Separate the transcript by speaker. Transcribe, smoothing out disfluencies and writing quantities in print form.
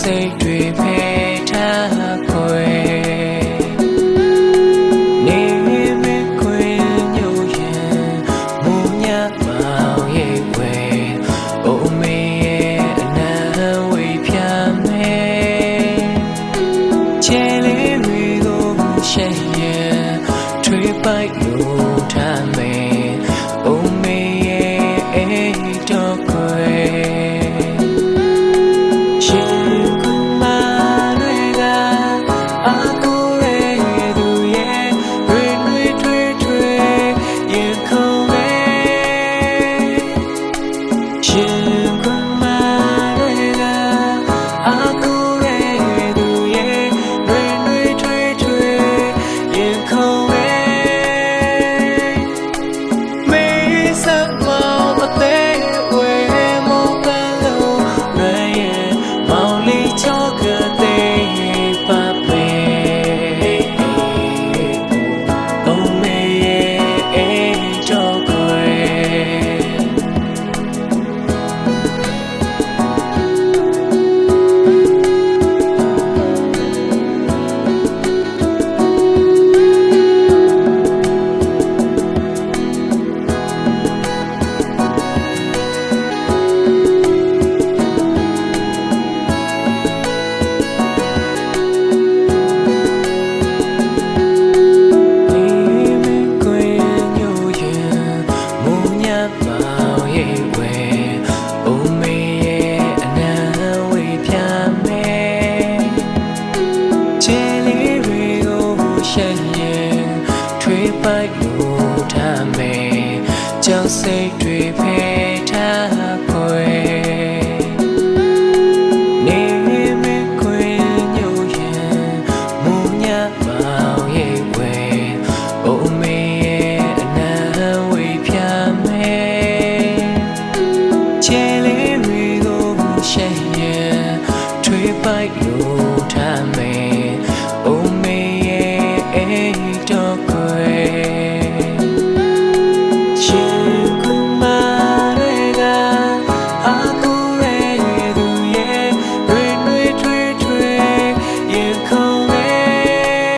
Speaker 1: စိတ်တွေဖေးထားခွေနေမခွေညို့ရင်မူညမောင်ရဲ့ွယ်အိုမေရဲ့အနံဝေဖြာမယ်ချဲလေးတွေကိုရှက်ရင်ထွေးပိုက်လို့ထားမယ်အိုမေရဲ့အိတ်တော့ခွေထွေးပိုက်လို့ထားမယ်ကြောက်စိတ်တွေဖေး